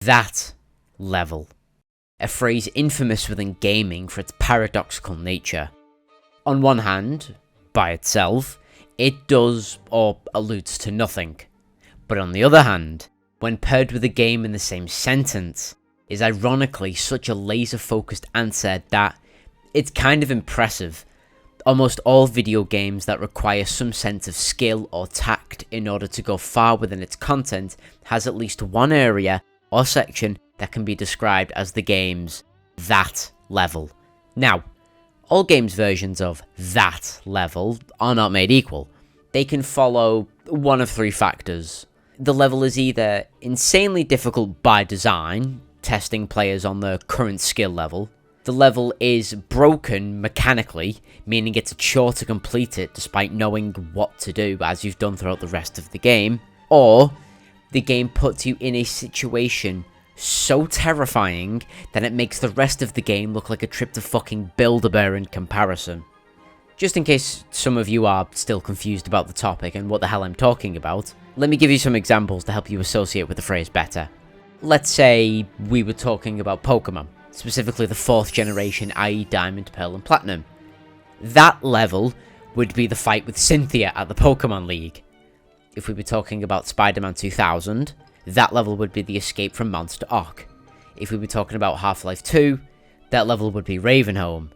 that level. A phrase infamous within gaming for its paradoxical nature. On one hand, by itself, it does or alludes to nothing. But on the other hand, when paired with a game in the same sentence, is ironically such a laser-focused answer that it's kind of impressive. Almost all video games that require some sense of skill or tact in order to go far within its content has at least one area or section that can be described as the game's that level. Now, all games' versions of that level are not made equal. They can follow one of three factors. The level is either insanely difficult by design, testing players on their current skill level. The level is broken mechanically, meaning it's a chore to complete it despite knowing what to do as you've done throughout the rest of the game. Or the game puts you in a situation so terrifying that it makes the rest of the game look like a trip to fucking Build-A-Bear in comparison. Just in case some of you are still confused about the topic and what the hell I'm talking about, let me give you some examples to help you associate with the phrase better. Let's say we were talking about Pokemon, specifically the 4th generation, i.e. Diamond, Pearl and Platinum. That level would be the fight with Cynthia at the Pokemon League. If we were talking about Spider-Man 2000, that level would be the escape from Monster Ock. If we were talking about Half-Life 2, that level would be Ravenholm.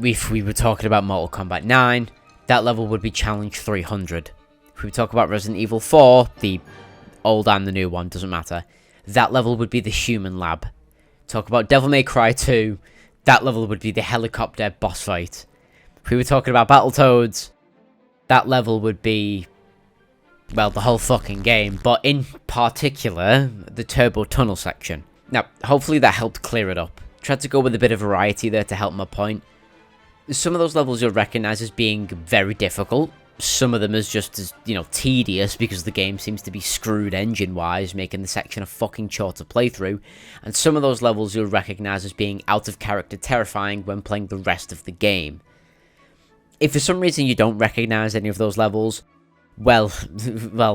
If we were talking about Mortal Kombat 9, that level would be Challenge 300. If we talk about Resident Evil 4, the old and the new one, doesn't matter, that level would be the Human Lab. Talk about Devil May Cry 2, that level would be the helicopter boss fight. If we were talking about Battletoads, that level would be, well, the whole fucking game, but in particular, the Turbo Tunnel section. Now, hopefully that helped clear it up. Tried to go with a bit of variety there to help my point. Some of those levels you'll recognise as being very difficult. Some of them as just as, tedious because the game seems to be screwed engine-wise, making the section a fucking chore to play through. And some of those levels you'll recognise as being out of character terrifying when playing the rest of the game. If for some reason you don't recognise any of those levels, well,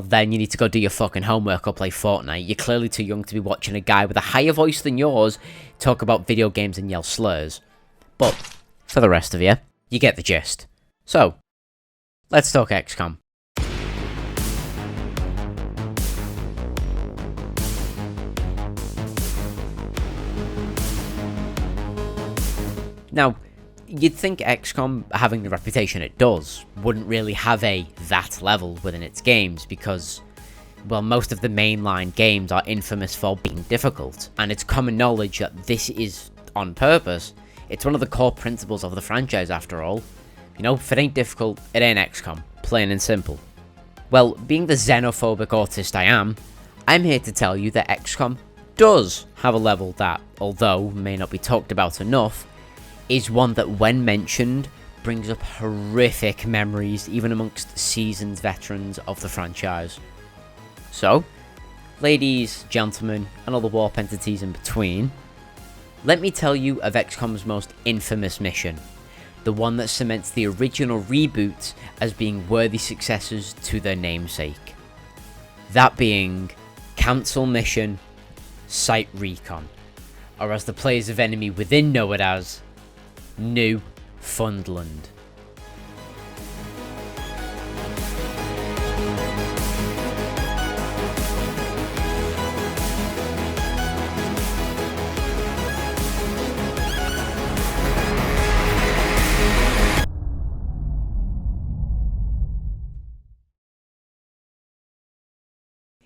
then you need to go do your fucking homework or play Fortnite. You're clearly too young to be watching a guy with a higher voice than yours talk about video games and yell slurs. But for the rest of you, you get the gist. So, let's talk XCOM. Now, you'd think XCOM, having the reputation it does, wouldn't really have a that level within its games because, well, most of the mainline games are infamous for being difficult, and it's common knowledge that this is on purpose. It's one of the core principles of the franchise after all. If it ain't difficult, it ain't XCOM, plain and simple. Well, being the xenophobic autist I am, I'm here to tell you that XCOM does have a level that, although may not be talked about enough, is one that when mentioned brings up horrific memories even amongst seasoned veterans of the franchise. So, ladies, gentlemen, and all the warp entities in between, let me tell you of XCOM's most infamous mission, the one that cements the original reboot as being worthy successors to their namesake. That being Cancel Mission Site Recon, or as the players of Enemy Within know it as, Newfoundland.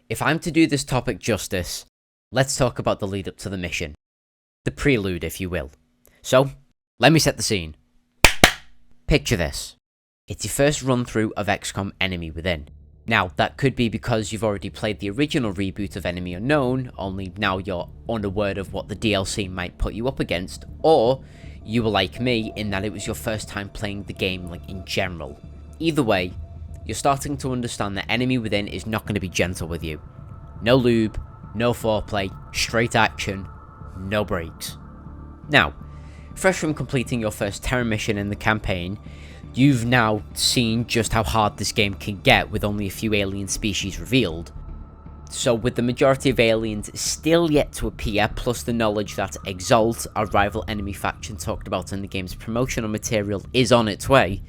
If I'm to do this topic justice, let's talk about the lead up to the mission. The prelude, if you will. So, let me set the scene. Picture this. It's your first run through of XCOM Enemy Within. Now, that could be because you've already played the original reboot of Enemy Unknown, only now you're unaware of what the DLC might put you up against, or you were like me in that it was your first time playing the game in general. Either way, you're starting to understand that Enemy Within is not going to be gentle with you. No lube, no foreplay, straight action, no breaks. Now, fresh from completing your first Terra mission in the campaign, you've now seen just how hard this game can get with only a few alien species revealed. So with the majority of aliens still yet to appear, plus the knowledge that Exalt, our rival enemy faction talked about in the game's promotional material, is on its way,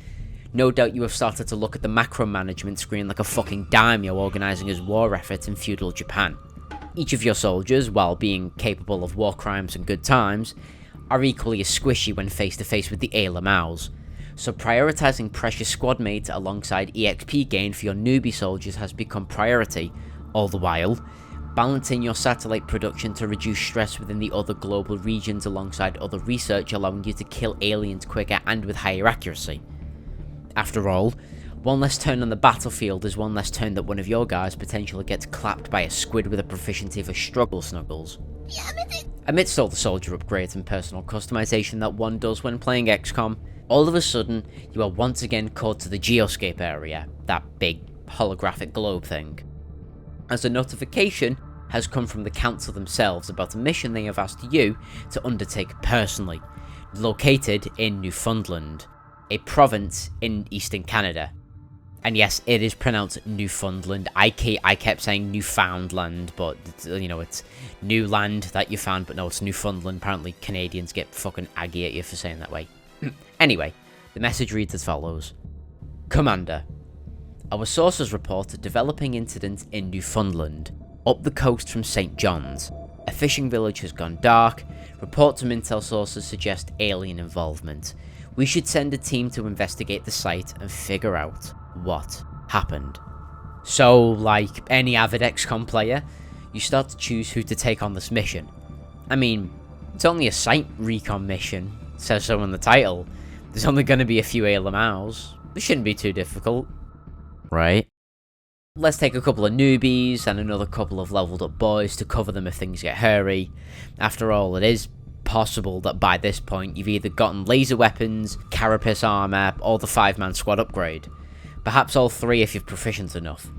no doubt you have started to look at the macro management screen like a fucking daimyo organising his war effort in feudal Japan. Each of your soldiers, while being capable of war crimes and good times, are equally as squishy when face to face with the Ailamals. So prioritising precious squad mates alongside EXP gain for your newbie soldiers has become priority, all the while balancing your satellite production to reduce stress within the other global regions alongside other research, allowing you to kill aliens quicker and with higher accuracy. After all, one less turn on the battlefield is one less turn that one of your guys potentially gets clapped by a squid with a proficiency for struggle snuggles. Amidst all the soldier upgrades and personal customization that one does when playing XCOM, all of a sudden you are once again called to the geoscape area, that big holographic globe thing, as a notification has come from the council themselves about a mission they have asked you to undertake personally, located in Newfoundland, a province in eastern Canada. And yes, it is pronounced Newfoundland. I kept saying Newfoundland, but it's new land that you found, but no, it's Newfoundland. Apparently Canadians get fucking aggy at you for saying that way. Anyway, the message reads as follows. Commander, our sources report a developing incident in Newfoundland, up the coast from St. John's. A fishing village has gone dark. Reports from intel sources suggest alien involvement. We should send a team to investigate the site and figure out what happened. So, like any avid XCOM player, you start to choose who to take on this mission. I mean, it's only a site recon mission, says so in the title. There's only going to be a few Ailamals. It shouldn't be too difficult, right? Let's take a couple of newbies and another couple of leveled up boys to cover them if things get hairy. After all, it is possible that by this point you've either gotten laser weapons, carapace armor, or the 5-man squad upgrade. Perhaps all three if you're proficient enough.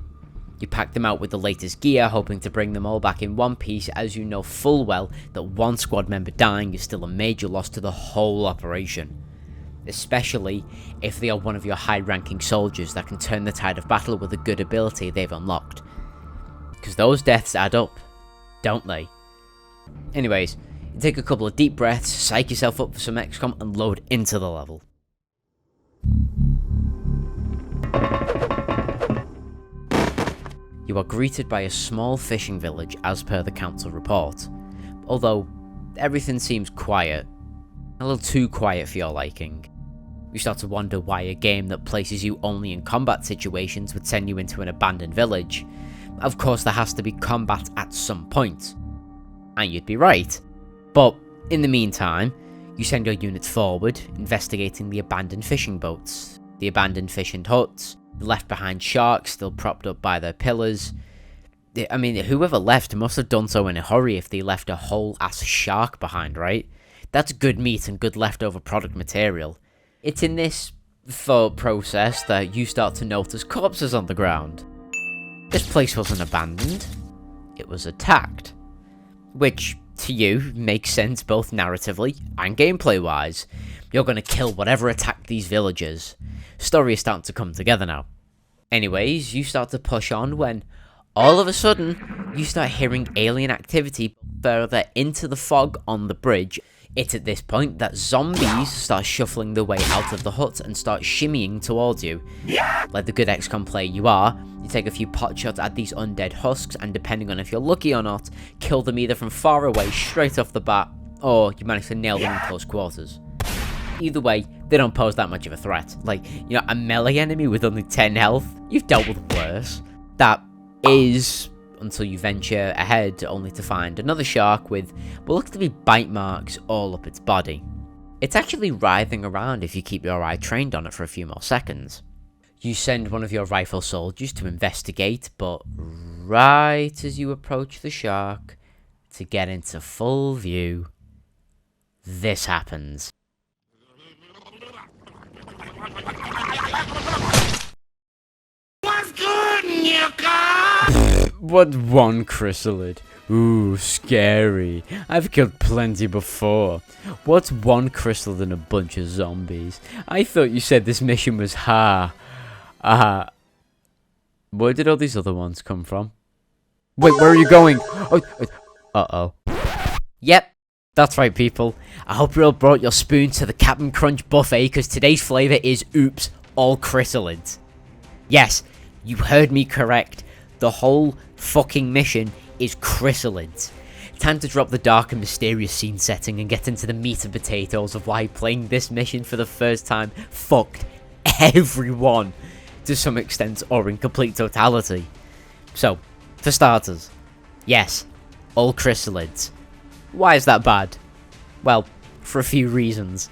You pack them out with the latest gear, hoping to bring them all back in one piece, as you know full well that one squad member dying is still a major loss to the whole operation. Especially if they are one of your high-ranking soldiers that can turn the tide of battle with a good ability they've unlocked. Because those deaths add up, don't they? Anyways, you take a couple of deep breaths, psych yourself up for some XCOM, and load into the level. You are greeted by a small fishing village as per the council report, although everything seems quiet, a little too quiet for your liking. You start to wonder why a game that places you only in combat situations would send you into an abandoned village. Of course there has to be combat at some point, and you'd be right, but in the meantime, you send your units forward, investigating the abandoned fishing boats, the abandoned fishing huts, the left behind sharks still propped up by their pillars. I mean, whoever left must have done so in a hurry if they left a whole ass shark behind, right? That's good meat and good leftover product material. It's in this thought process that you start to notice corpses on the ground. This place wasn't abandoned, it was attacked. Which, to you, makes sense both narratively and gameplay wise. You're gonna kill whatever attacked these villagers. Story is starting to come together now. Anyways, you start to push on when, all of a sudden, you start hearing alien activity further into the fog on the bridge. It's at this point that zombies start shuffling their way out of the hut and start shimmying towards you. Like the good XCOM player you are, you take a few pot shots at these undead husks, and depending on if you're lucky or not, kill them either from far away straight off the bat, or you manage to nail them in close quarters. Either way, they don't pose that much of a threat. Like, a melee enemy with only 10 health, you've dealt with worse. That is, until you venture ahead only to find another shark with what looks to be bite marks all up its body. It's actually writhing around if you keep your eye trained on it for a few more seconds. You send one of your rifle soldiers to investigate, but right as you approach the shark to get into full view, this happens. What's good, Newfoundland? What one chrysalid? Ooh, scary. I've killed plenty before. What's one chrysalid and a bunch of zombies? I thought you said this mission was where did all these other ones come from? Wait, where are you going? Uh-oh. Yep, that's right, people. I hope you all brought your spoon to the Captain Crunch buffet, because today's flavour is, oops, all chrysalids. Yes, you heard me correct. The whole fucking mission is chrysalids. Time to drop the dark and mysterious scene setting and get into the meat and potatoes of why playing this mission for the first time fucked everyone to some extent or in complete totality. So, for starters, yes, all chrysalids. Why is that bad? Well, for a few reasons.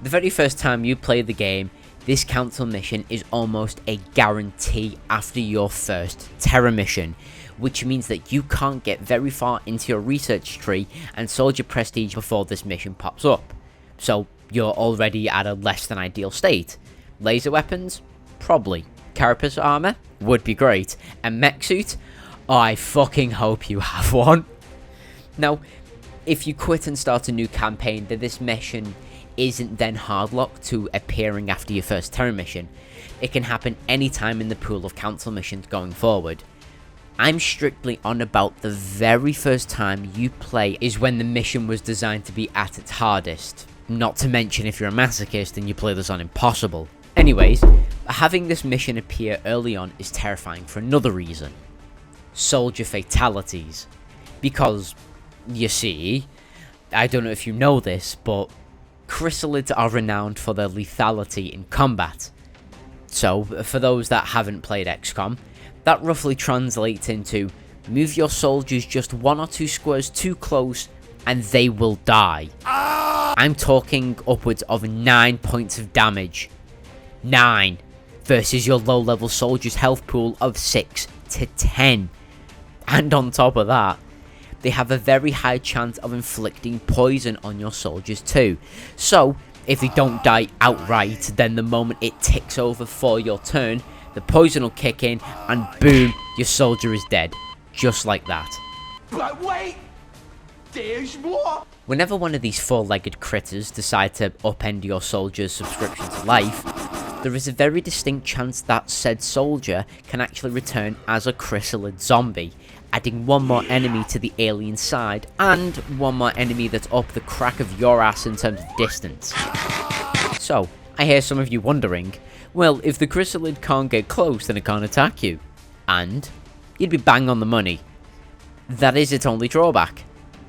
The very first time you play the game, this council mission is almost a guarantee after your first Terror mission, which means that you can't get very far into your research tree and soldier prestige before this mission pops up. So you're already at a less than ideal state. Laser weapons? Probably. Carapace armor? Would be great. And mech suit? Oh, I fucking hope you have one. Now, if you quit and start a new campaign, then this mission isn't then hardlocked to appearing after your first Terror mission. It can happen anytime in the pool of council missions going forward. I'm strictly on about the very first time you play is when the mission was designed to be at its hardest. Not to mention if you're a masochist and you play this on impossible. Anyways, having this mission appear early on is terrifying for another reason. Soldier fatalities. Because, you see, I don't know if you know this, but chrysalids are renowned for their lethality in combat. So, for those that haven't played XCOM, that roughly translates into move your soldiers just 1 or 2 squares too close and they will die. I'm talking upwards of 9 points of damage. 9 versus your low level soldier's health pool of 6 to 10. And on top of that, they have a very high chance of inflicting poison on your soldiers too. So, if they don't die outright, then the moment it ticks over for your turn, the poison will kick in, and boom, your soldier is dead. Just like that. But wait! There's more! Whenever one of these 4-legged critters decide to upend your soldier's subscription to life, there is a very distinct chance that said soldier can actually return as a chrysalid zombie, adding one more enemy to the alien side, and one more enemy that's up the crack of your ass in terms of distance. So, I hear some of you wondering, well, if the chrysalid can't get close, then it can't attack you. And you'd be bang on the money. That is its only drawback.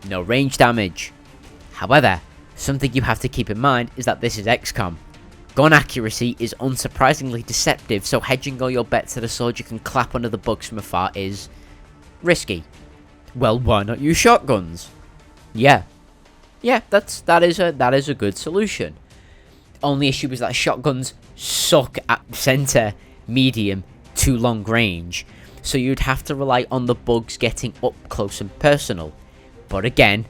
No range damage. However, something you have to keep in mind is that this is XCOM. Gun accuracy is unsurprisingly deceptive, so hedging all your bets that a soldier can clap under the bugs from afar is risky. Well, why not use shotguns? Yeah, that is a good solution. Only issue is that shotguns suck at center, medium, to long range, so you'd have to rely on the bugs getting up close and personal. But again,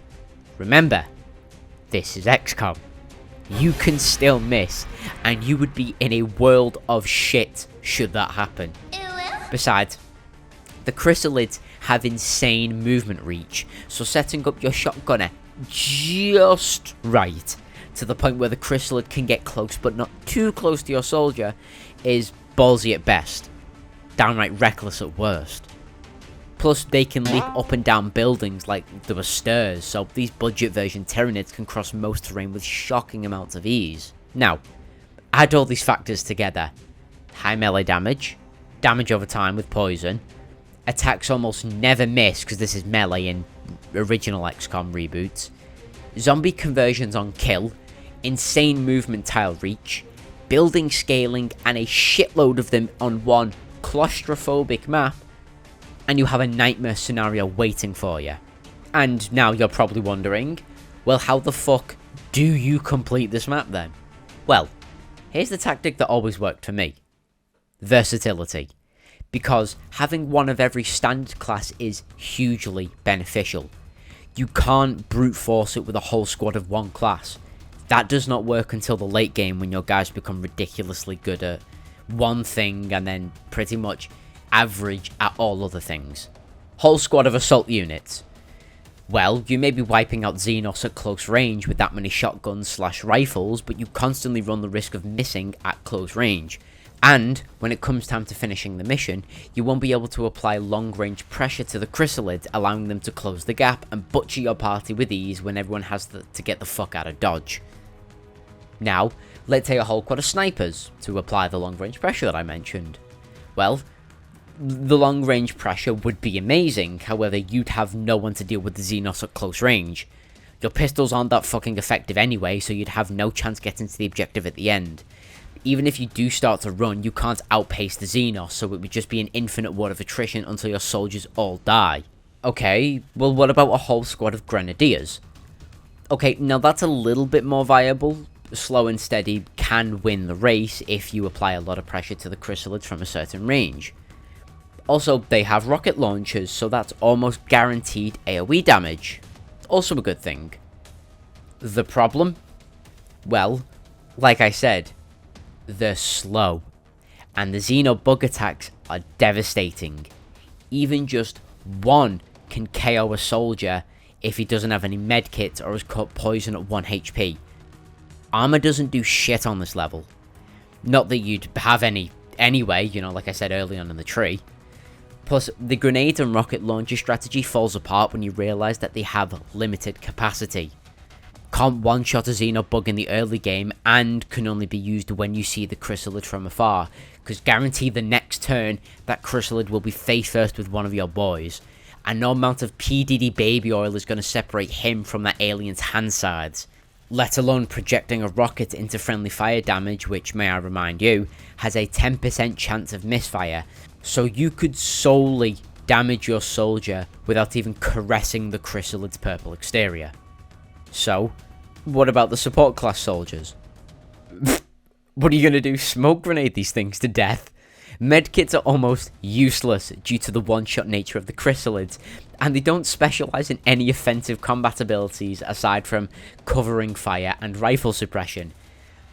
remember, this is XCOM. You can still miss, and you would be in a world of shit should that happen. Besides, the chrysalids have insane movement reach, so setting up your shotgunner just right to the point where the chrysalid can get close but not too close to your soldier is ballsy at best, downright reckless at worst. Plus, they can leap up and down buildings like there were stairs, so these budget version Tyranids can cross most terrain with shocking amounts of ease. Now, add all these factors together: high melee damage, damage over time with poison, attacks almost never miss because this is melee in original XCOM reboots, zombie conversions on kill, insane movement tile reach, building scaling, and a shitload of them on one claustrophobic map, and you have a nightmare scenario waiting for you. And now you're probably wondering, well, how the fuck do you complete this map then? Well, here's the tactic that always worked for me. Versatility. Because having one of every standard class is hugely beneficial. You can't brute force it with a whole squad of one class. That does not work until the late game when your guys become ridiculously good at one thing and then pretty much average at all other things. Whole squad of assault units. Well, you may be wiping out Xenos at close range with that many shotguns/rifles, but you constantly run the risk of missing at close range. And when it comes time to finishing the mission, you won't be able to apply long-range pressure to the chrysalids, allowing them to close the gap and butcher your party with ease when everyone has to get the fuck out of dodge. Now, let's say a whole squad of snipers to apply the long-range pressure that I mentioned. Well, the long-range pressure would be amazing, however you'd have no one to deal with the Xenos at close range. Your pistols aren't that fucking effective anyway, so you'd have no chance getting to the objective at the end. Even if you do start to run, you can't outpace the Xenos, so it would just be an infinite war of attrition until your soldiers all die. Okay, well what about a whole squad of grenadiers? Okay, now that's a little bit more viable. Slow and steady can win the race if you apply a lot of pressure to the chrysalids from a certain range. Also, they have rocket launchers, so that's almost guaranteed AoE damage. Also a good thing. The problem? Well, like I said, they're slow, and the xeno bug attacks are devastating. Even just one can KO a soldier if he doesn't have any medkits or has caught poison at 1 HP. Armor doesn't do shit on this level. Not that you'd have any anyway, you know, like I said earlier on in the tree. Plus, the grenade and rocket launcher strategy falls apart when you realise that they have limited capacity. Can't one-shot a xeno bug in the early game, and can only be used when you see the chrysalid from afar, because guarantee the next turn, that chrysalid will be face first with one of your boys, and no amount of PDD baby oil is going to separate him from that alien's hand sides, let alone projecting a rocket into friendly fire damage, which, may I remind you, has a 10% chance of misfire, so you could solely damage your soldier without even caressing the chrysalid's purple exterior. So, what about the support class soldiers? What are you going to do? Smoke grenade these things to death? Medkits are almost useless due to the one-shot nature of the chrysalids, and they don't specialise in any offensive combat abilities aside from covering fire and rifle suppression.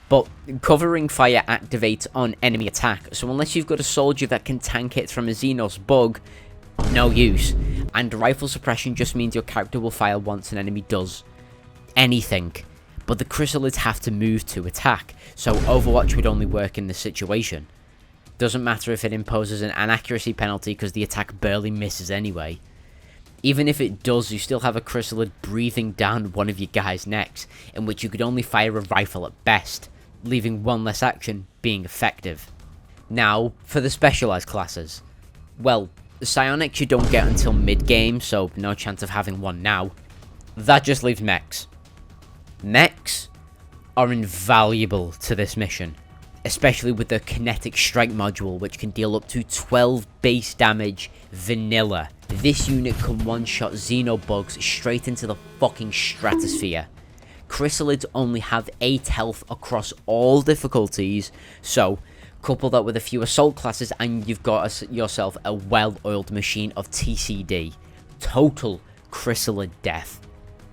But covering fire activates on enemy attack, so unless you've got a soldier that can tank hits from a Xenos bug, no use. And rifle suppression just means your character will fire once an enemy does anything, but the chrysalids have to move to attack, so Overwatch would only work in this situation. Doesn't matter if it imposes an accuracy penalty because the attack barely misses anyway. Even if it does, you still have a chrysalid breathing down one of your guys' necks, in which you could only fire a rifle at best, leaving one less action being effective. Now, for the specialised classes. Well, psionics you don't get until mid-game, so no chance of having one now. That just leaves mechs. Mechs are invaluable to this mission, especially with the kinetic strike module, which can deal up to 12 base damage vanilla. This unit can one-shot xenobugs straight into the fucking stratosphere. Chrysalids only have 8 health across all difficulties, so couple that with a few assault classes and you've got yourself a well-oiled machine of TCD. Total chrysalid death.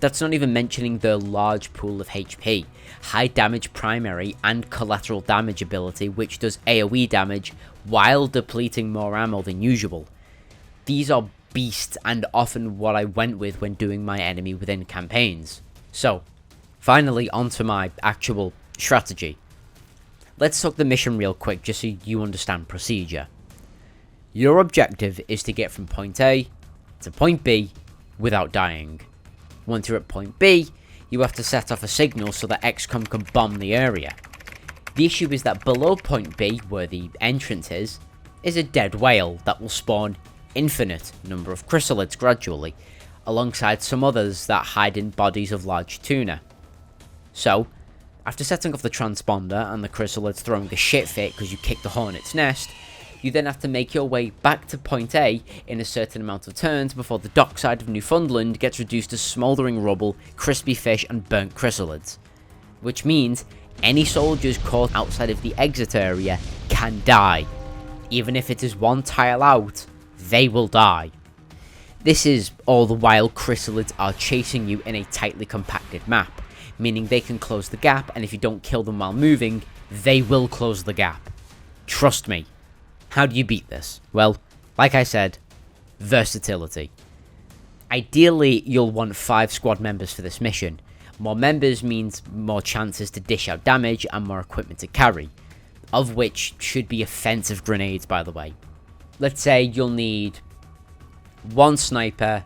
That's not even mentioning the large pool of HP, high damage primary and collateral damage ability, which does AoE damage while depleting more ammo than usual. These are beasts and often what I went with when doing my enemy within campaigns. So, finally onto my actual strategy. Let's talk the mission real quick just so you understand procedure. Your objective is to get from point A to point B without dying. Once you're at point B, you have to set off a signal so that XCOM can bomb the area. The issue is that below point B, where the entrance is a dead whale that will spawn infinite number of chrysalids gradually, alongside some others that hide in bodies of large tuna. So, after setting off the transponder and the chrysalids throwing a shit fit because you kicked the hornet's nest, you then have to make your way back to point A in a certain amount of turns before the dockside of Newfoundland gets reduced to smouldering rubble, crispy fish and burnt chrysalids. Which means any soldiers caught outside of the exit area can die. Even if it is one tile out, they will die. This is all the while chrysalids are chasing you in a tightly compacted map, meaning they can close the gap, and if you don't kill them while moving, they will close the gap. Trust me. How do you beat this? Well, like I said, versatility. Ideally, you'll want 5 squad members for this mission. More members means more chances to dish out damage and more equipment to carry. of which should be offensive grenades, by the way. Let's say you'll need 1 sniper,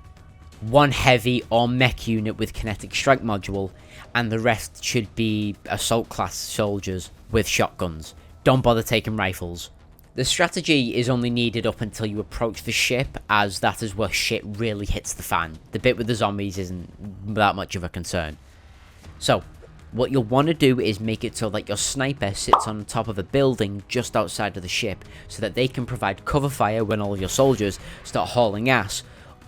1 heavy or mech unit with kinetic strike module, and the rest should be assault class soldiers with shotguns. Don't bother taking rifles. The strategy is only needed up until you approach the ship, as that is where shit really hits the fan. The bit with the zombies isn't that much of a concern. So, what you'll want to do is make it so that your sniper sits on top of a building just outside of the ship, so that they can provide cover fire when all of your soldiers start hauling ass,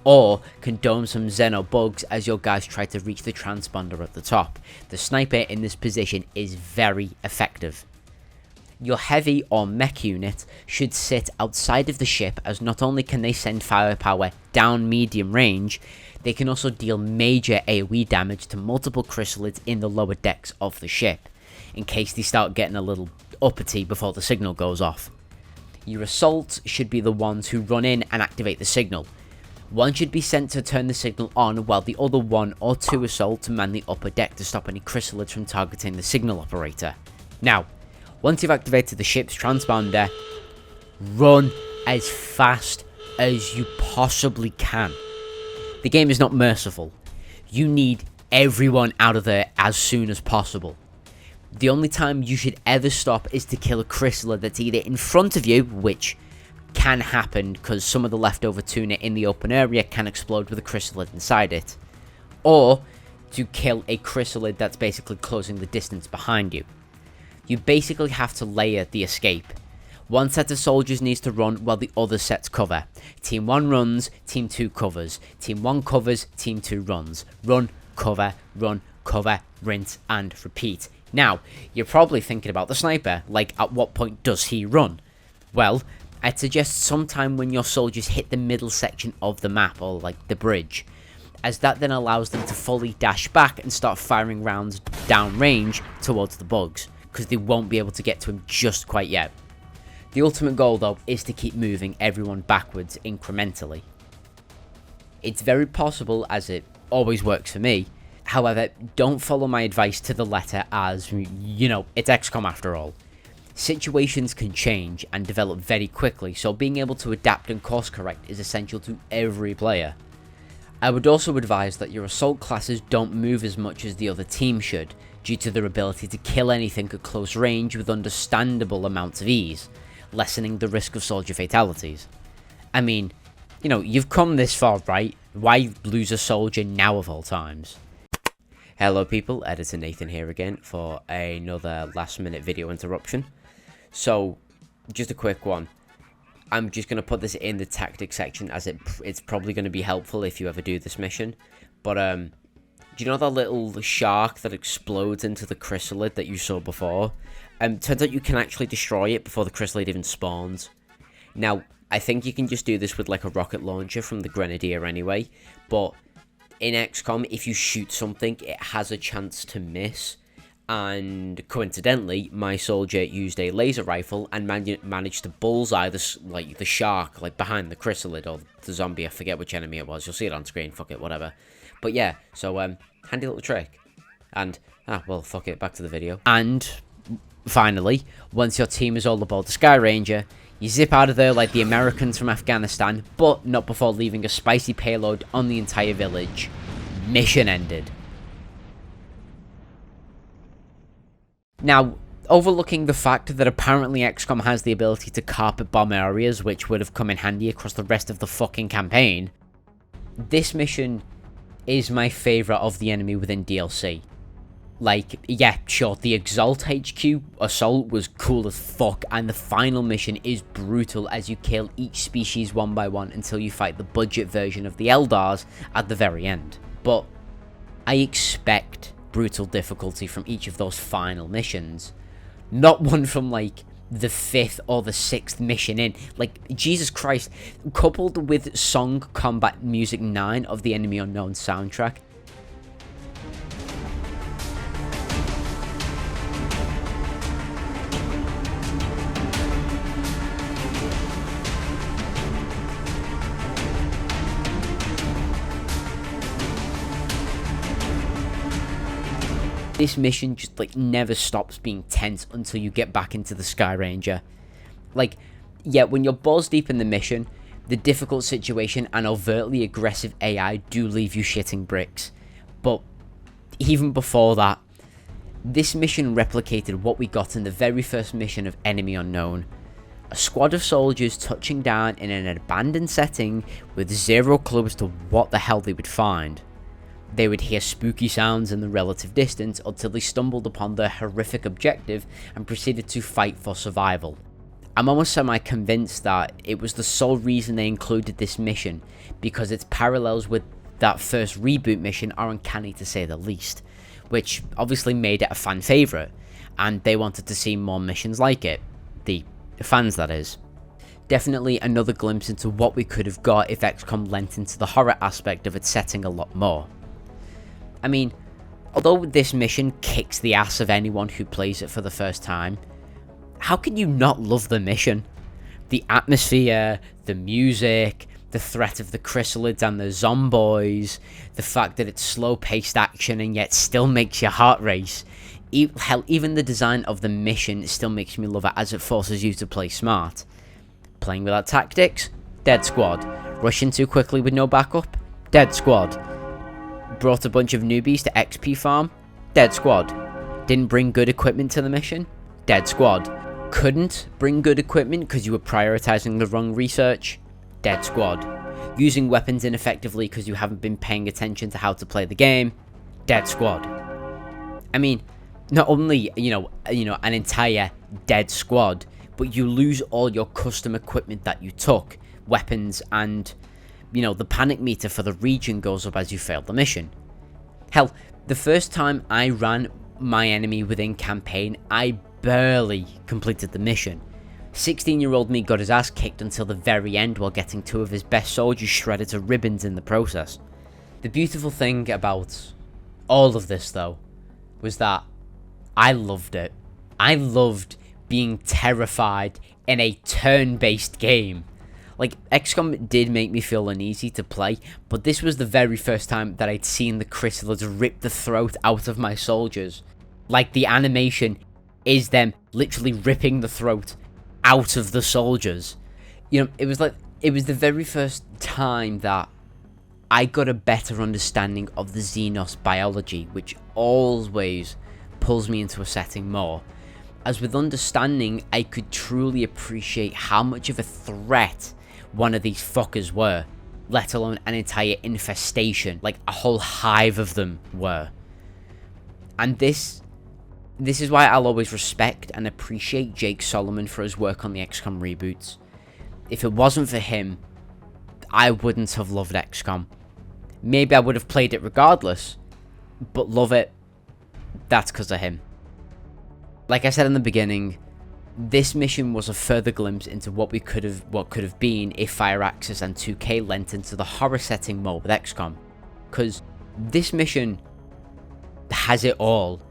or can dome some xeno bugs as your guys try to reach the transponder at the top. The sniper in this position is very effective. Your heavy or mech unit should sit outside of the ship, as not only can they send firepower down medium range, they can also deal major AoE damage to multiple chrysalids in the lower decks of the ship, in case they start getting a little uppity before the signal goes off. Your assaults should be the ones who run in and activate the signal. One should be sent to turn the signal on, while the other 1 or 2 assault to man the upper deck to stop any chrysalids from targeting the signal operator. Now, once you've activated the ship's transponder, run as fast as you possibly can. The game is not merciful. You need everyone out of there as soon as possible. The only time you should ever stop is to kill a chrysalid that's either in front of you, which can happen because some of the leftover tuna in the open area can explode with a chrysalid inside it, or to kill a chrysalid that's basically closing the distance behind you. You basically have to layer the escape. One set of soldiers needs to run while the other sets cover. Team 1 runs, Team 2 covers. Team 1 covers, Team 2 runs. Run, cover, rinse, and repeat. Now, you're probably thinking about the sniper, like at what point does he run? Well, I'd suggest sometime when your soldiers hit the middle section of the map, or like the bridge, as that then allows them to fully dash back and start firing rounds downrange towards the bugs, because they won't be able to get to him just quite yet. The ultimate goal though is to keep moving everyone backwards incrementally. It's very possible, as it always works for me. However, don't follow my advice to the letter, as, you know, it's XCOM after all. Situations can change and develop very quickly, so being able to adapt and course correct is essential to every player. I would also advise that your assault classes don't move as much as the other team should, due to their ability to kill anything at close range with understandable amounts of ease, lessening the risk of soldier fatalities. I mean, you know, you've come this far, right? Why lose a soldier now of all times? Hello people, Editor Nathan here again for another last minute video interruption. So, just a quick one. I'm just going to put this in the tactics section, as it's probably going to be helpful if you ever do this mission. But, do you know that little shark that explodes into the chrysalid that you saw before? Turns out you can actually destroy it before the chrysalid even spawns. Now, I think you can just do this with like a rocket launcher from the Grenadier anyway, but in XCOM, if you shoot something, it has a chance to miss. And coincidentally, my soldier used a laser rifle and managed to bullseye the shark, like behind the chrysalid or the zombie. I forget which enemy it was. You'll see it on screen. Fuck it, whatever. But yeah, so handy little trick. And well, fuck it. Back to the video. And finally, once your team is all aboard the Sky Ranger, you zip out of there like the Americans from Afghanistan, but not before leaving a spicy payload on the entire village. Mission ended. Now, overlooking the fact that apparently XCOM has the ability to carpet bomb areas, which would have come in handy across the rest of the fucking campaign, this mission is my favourite of the enemy within DLC. Like, yeah, sure, the Exalt HQ assault was cool as fuck, and the final mission is brutal as you kill each species one by one until you fight the budget version of the Eldars at the very end. But I expect brutal difficulty from each of those final missions, not one from like the 5th or the 6th mission in. Like, Jesus Christ, coupled with Song Combat Music 9 of the Enemy Unknown soundtrack, This mission just, like, never stops being tense until you get back into the Sky Ranger. Like, yeah, when you're balls deep in the mission, the difficult situation and overtly aggressive AI do leave you shitting bricks. But even before that, this mission replicated what we got in the very first mission of Enemy Unknown. A squad of soldiers touching down in an abandoned setting with zero clue as to what the hell they would find. They would hear spooky sounds in the relative distance until they stumbled upon their horrific objective and proceeded to fight for survival. I'm almost semi-convinced that it was the sole reason they included this mission, because its parallels with that first reboot mission are uncanny to say the least, which obviously made it a fan favourite, and they wanted to see more missions like it. The fans, that is. Definitely another glimpse into what we could have got if XCOM lent into the horror aspect of its setting a lot more. I mean, although this mission kicks the ass of anyone who plays it for the first time, how can you not love the mission? The atmosphere, the music, the threat of the chrysalids and the zomboys, the fact that it's slow-paced action and yet still makes your heart race. Hell, even the design of the mission still makes me love it, as it forces you to play smart. Playing without tactics? Dead squad. Rushing too quickly with no backup? Dead squad. Brought a bunch of newbies to XP farm? Dead squad. Didn't bring good equipment to the mission? Dead squad. Couldn't bring good equipment because you were prioritizing the wrong research? Dead squad. Using weapons ineffectively because you haven't been paying attention to how to play the game? Dead squad. I mean, not only, an entire dead squad, but you lose all your custom equipment that you took, weapons, and, the panic meter for the region goes up as you fail the mission. Hell, the first time I ran my enemy within campaign, I barely completed the mission. 16-year-old me got his ass kicked until the very end while getting 2 of his best soldiers shredded to ribbons in the process. The beautiful thing about all of this, though, was that I loved it. I loved being terrified in a turn-based game. Like, XCOM did make me feel uneasy to play, but this was the very first time that I'd seen the chrysalids rip the throat out of my soldiers. Like, the animation is them literally ripping the throat out of the soldiers. It was the very first time that I got a better understanding of the xenos biology, which always pulls me into a setting more. As with understanding, I could truly appreciate how much of a threat one of these fuckers were, let alone an entire infestation, like a whole hive of them were. And this is why I'll always respect and appreciate Jake Solomon for his work on the XCOM reboots. If it wasn't for him, I wouldn't have loved XCOM. Maybe I would have played it regardless, but love it, that's because of him. Like I said in the beginning, this mission was a further glimpse into what could have been if Firaxis and 2K lent into the horror setting more with XCOM. Because this mission has it all.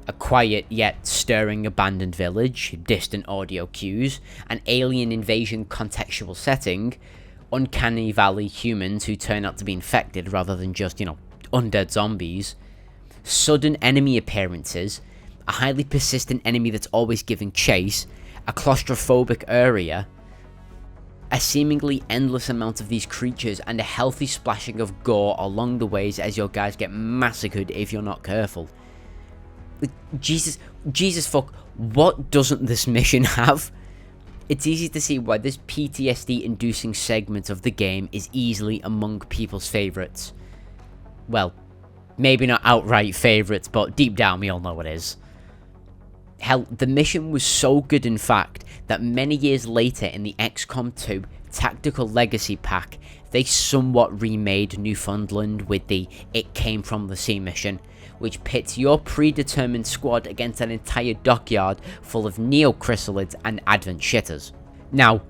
A quiet yet stirring abandoned village, distant audio cues, an alien invasion contextual setting, uncanny valley humans who turn out to be infected rather than just, undead zombies, sudden enemy appearances, a highly persistent enemy that's always giving chase, a claustrophobic area, a seemingly endless amount of these creatures, and a healthy splashing of gore along the ways as your guys get massacred if you're not careful. Jesus fuck, what doesn't this mission have? It's easy to see why this PTSD-inducing segment of the game is easily among people's favourites. Well, maybe not outright favourites, but deep down we all know it is. Hell, the mission was so good in fact that many years later in the XCOM 2 Tactical Legacy pack, they somewhat remade Newfoundland with the It Came From the Sea mission, which pits your predetermined squad against an entire dockyard full of neo-chrysalids and advent shitters. Now,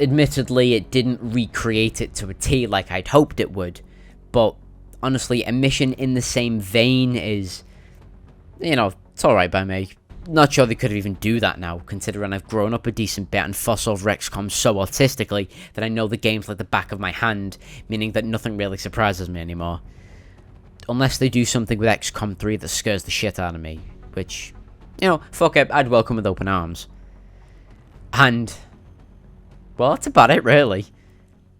admittedly it didn't recreate it to a T like I'd hoped it would, but honestly a mission in the same vein is, it's alright by me. Not sure they could even do that now, considering I've grown up a decent bit and fuss over XCOM so artistically that I know the game's like the back of my hand, meaning that nothing really surprises me anymore. unless they do something with XCOM 3 that scares the shit out of me, which, you know, fuck it, I'd welcome with open arms. And, well, that's about it, really.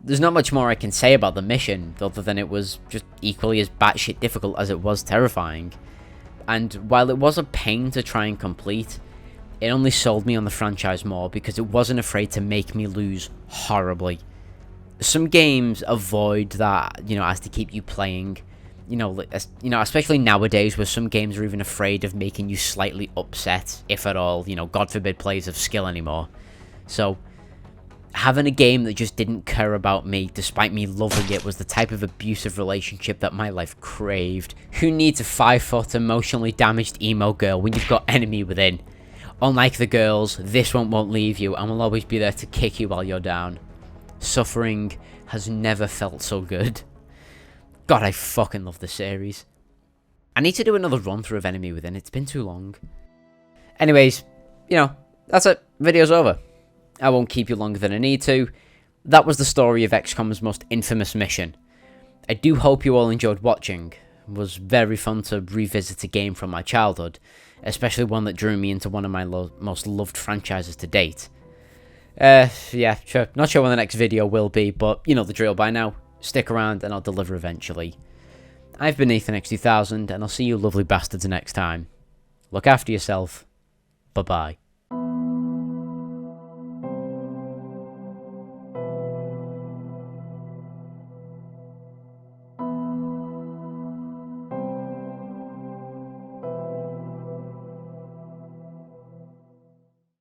There's not much more I can say about the mission, other than it was just equally as batshit difficult as it was terrifying. And while it was a pain to try and complete, it only sold me on the franchise more because it wasn't afraid to make me lose horribly. Some games avoid that, you know, as to keep you playing. You know, especially nowadays where some games are even afraid of making you slightly upset, if at all, you know, God forbid plays of skill anymore. So, having a game that just didn't care about me, despite me loving it, was the type of abusive relationship that my life craved. Who needs a 5-foot, emotionally damaged emo girl when you've got enemy within? Unlike the girls, this one won't leave you and will always be there to kick you while you're down. Suffering has never felt so good. God, I fucking love the series. I need to do another run through of Enemy Within, it's been too long. Anyways, you know, that's it. Video's over. I won't keep you longer than I need to. That was the story of XCOM's most infamous mission. I do hope you all enjoyed watching. It was very fun to revisit a game from my childhood, especially one that drew me into one of my most loved franchises to date. Yeah, sure. Not sure when the next video will be, but you know the drill by now. Stick around and I'll deliver eventually. I've been Nathan X2000 and I'll see you lovely bastards next time. Look after yourself. Bye-bye.